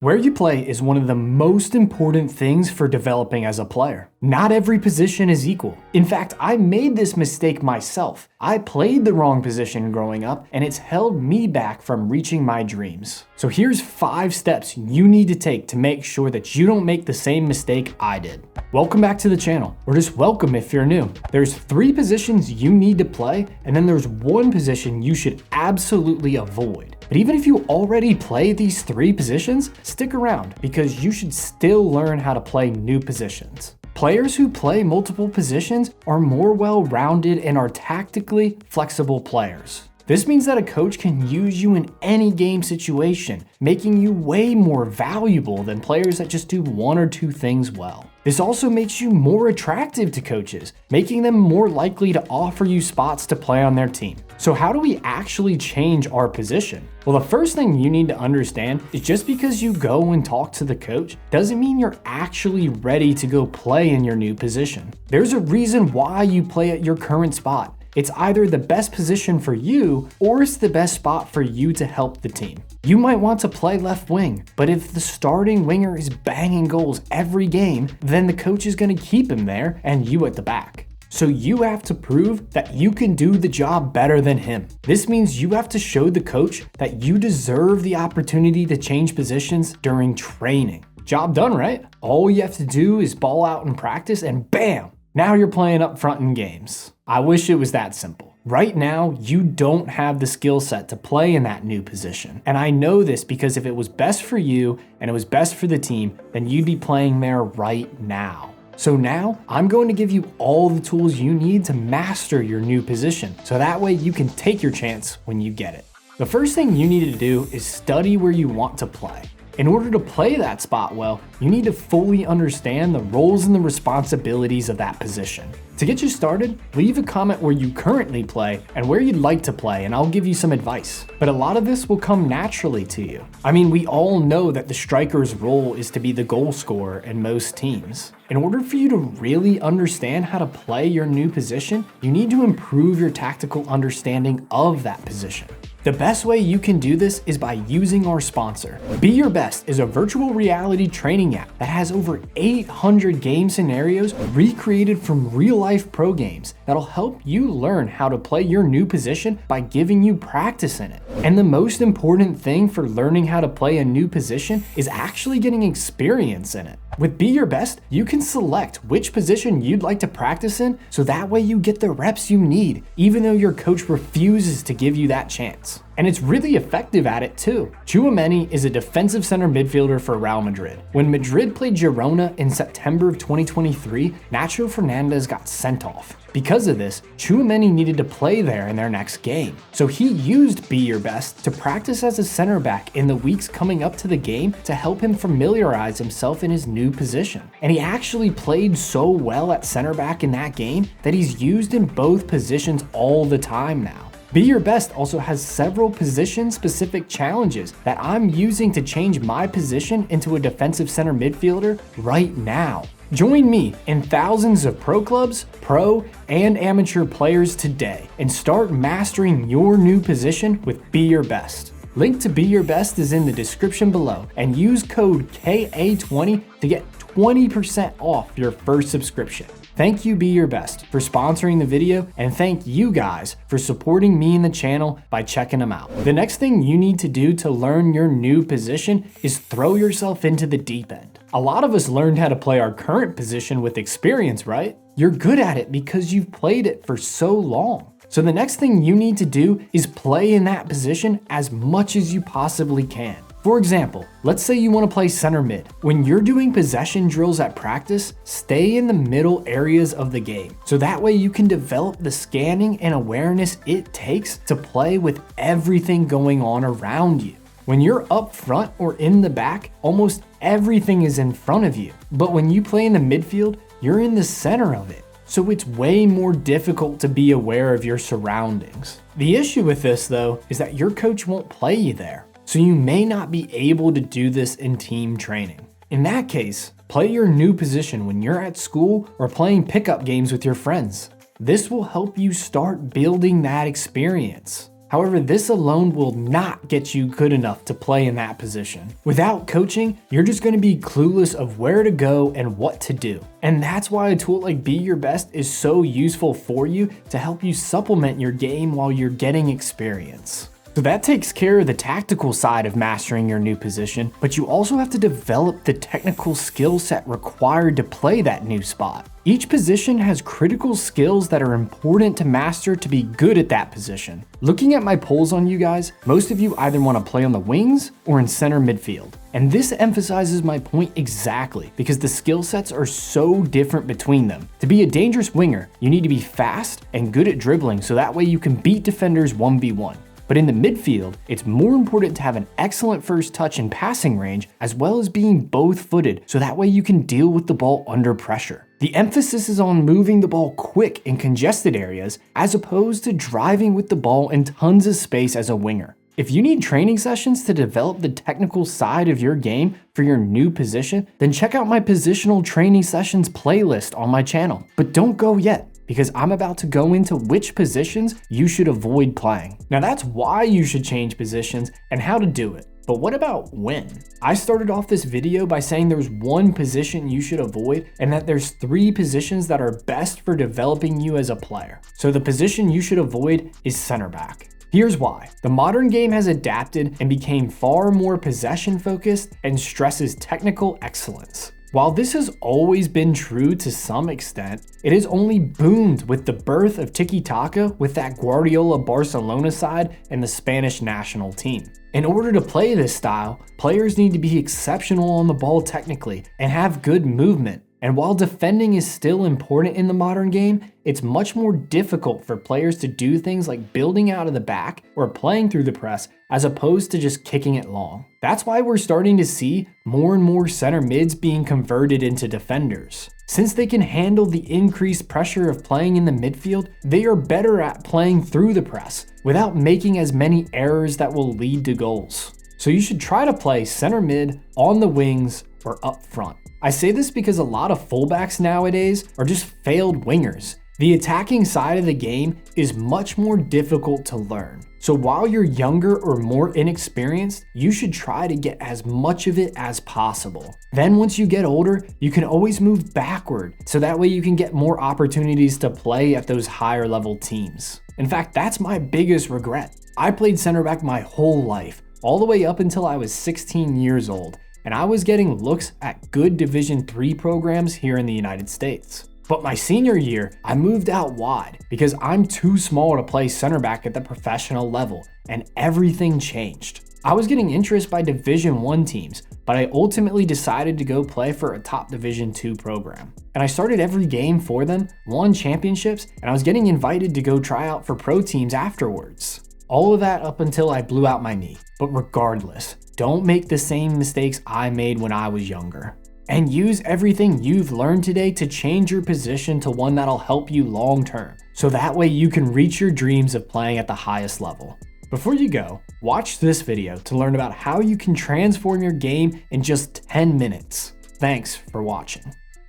Where you play is one of the most important things for developing as a player. Not every position is equal. In fact, I made this mistake myself. I played the wrong position growing up, and it's held me back from reaching my dreams. So here's 5 steps you need to take to make sure that you don't make the same mistake I did. Welcome back to the channel, or just welcome if you're new. There's 3 positions you need to play, and then there's 1 position you should absolutely avoid. But even if you already play these 3 positions, stick around because you should still learn how to play new positions. Players who play multiple positions are more well-rounded and are tactically flexible players. This means that a coach can use you in any game situation, making you way more valuable than players that just do 1 or 2 things well. This also makes you more attractive to coaches, making them more likely to offer you spots to play on their team. So how do we actually change our position? Well, the first thing you need to understand is just because you go and talk to the coach doesn't mean you're actually ready to go play in your new position. There's a reason why you play at your current spot. It's either the best position for you or it's the best spot for you to help the team. You might want to play left wing, but if the starting winger is banging goals every game, then the coach is going to keep him there and you at the back. So you have to prove that you can do the job better than him. This means you have to show the coach that you deserve the opportunity to change positions during training. Job done, right? All you have to do is ball out in practice and bam! Now you're playing up front in games. I wish it was that simple. Right now, you don't have the skill set to play in that new position. And I know this because if it was best for you and it was best for the team, then you'd be playing there right now. So now, I'm going to give you all the tools you need to master your new position, so that way you can take your chance when you get it. The first thing you need to do is study where you want to play. In order to play that spot well, you need to fully understand the roles and the responsibilities of that position. To get you started, leave a comment where you currently play and where you'd like to play, and I'll give you some advice. But a lot of this will come naturally to you. I mean, we all know that the striker's role is to be the goal scorer in most teams. In order for you to really understand how to play your new position, you need to improve your tactical understanding of that position. The best way you can do this is by using our sponsor. Be Your Best is a virtual reality training app that has over 800 game scenarios recreated from real-life pro games that'll help you learn how to play your new position by giving you practice in it. And the most important thing for learning how to play a new position is actually getting experience in it. With Be Your Best, you can select which position you'd like to practice in, so that way you get the reps you need, even though your coach refuses to give you that chance. And it's really effective at it too. Tchouaméni is a defensive center midfielder for Real Madrid. When Madrid played Girona in September of 2023, Nacho Fernandez got sent off. Because of this, Tchouaméni needed to play there in their next game. So he used Be Your Best to practice as a center back in the weeks coming up to the game to help him familiarize himself in his new position. And he actually played so well at center back in that game that he's used in both positions all the time now. Be Your Best also has several position-specific challenges that I'm using to change my position into a defensive center midfielder right now. Join me and thousands of pro clubs, pro, and amateur players today and start mastering your new position with Be Your Best. Link to Be Your Best is in the description below, and use code KA20 to get 20% off your first subscription. Thank you, Be Your Best, for sponsoring the video, and thank you guys for supporting me and the channel by checking them out. The next thing you need to do to learn your new position is throw yourself into the deep end. A lot of us learned how to play our current position with experience, right? You're good at it because you've played it for so long. So the next thing you need to do is play in that position as much as you possibly can. For example, let's say you want to play center mid. When you're doing possession drills at practice, stay in the middle areas of the game. So that way you can develop the scanning and awareness it takes to play with everything going on around you. When you're up front or in the back, almost everything is in front of you. But when you play in the midfield, you're in the center of it. So it's way more difficult to be aware of your surroundings. The issue with this though is that your coach won't play you there. So you may not be able to do this in team training. In that case, play your new position when you're at school or playing pickup games with your friends. This will help you start building that experience. However, this alone will not get you good enough to play in that position. Without coaching, you're just going to be clueless of where to go and what to do. And that's why a tool like Be Your Best is so useful for you to help you supplement your game while you're getting experience. So that takes care of the tactical side of mastering your new position, but you also have to develop the technical skill set required to play that new spot. Each position has critical skills that are important to master to be good at that position. Looking at my polls on you guys, most of you either want to play on the wings or in center midfield. And this emphasizes my point exactly because the skill sets are so different between them. To be a dangerous winger, you need to be fast and good at dribbling so that way you can beat defenders 1v1. But in the midfield, it's more important to have an excellent first touch and passing range, as well as being both-footed, so that way you can deal with the ball under pressure. The emphasis is on moving the ball quick in congested areas, as opposed to driving with the ball in tons of space as a winger. If you need training sessions to develop the technical side of your game for your new position, then check out my positional training sessions playlist on my channel. But don't go yet, because I'm about to go into which positions you should avoid playing. Now that's why you should change positions and how to do it. But what about when? I started off this video by saying there's one position you should avoid and that there's 3 positions that are best for developing you as a player. So the position you should avoid is center back. Here's why. The modern game has adapted and became far more possession focused and stresses technical excellence. While this has always been true to some extent, it has only boomed with the birth of tiki-taka with that Guardiola Barcelona side and the Spanish national team. In order to play this style, players need to be exceptional on the ball technically and have good movement. And while defending is still important in the modern game, it's much more difficult for players to do things like building out of the back or playing through the press as opposed to just kicking it long. That's why we're starting to see more and more center mids being converted into defenders. Since they can handle the increased pressure of playing in the midfield, they are better at playing through the press without making as many errors that will lead to goals. So you should try to play center mid, on the wings, or up front. I say this because a lot of fullbacks nowadays are just failed wingers. The attacking side of the game is much more difficult to learn. So while you're younger or more inexperienced, you should try to get as much of it as possible. Then once you get older, you can always move backward, so that way you can get more opportunities to play at those higher level teams. In fact, that's my biggest regret. I played center back my whole life, all the way up until I was 16 years old, and I was getting looks at good Division III programs here in the United States. But my senior year, I moved out wide because I'm too small to play center back at the professional level, and everything changed. I was getting interest by Division I teams, but I ultimately decided to go play for a top Division II program. And I started every game for them, won championships, and I was getting invited to go try out for pro teams afterwards. All of that up until I blew out my knee. But regardless, don't make the same mistakes I made when I was younger. And use everything you've learned today to change your position to one that'll help you long term. So that way you can reach your dreams of playing at the highest level. Before you go, watch this video to learn about how you can transform your game in just 10 minutes. Thanks for watching.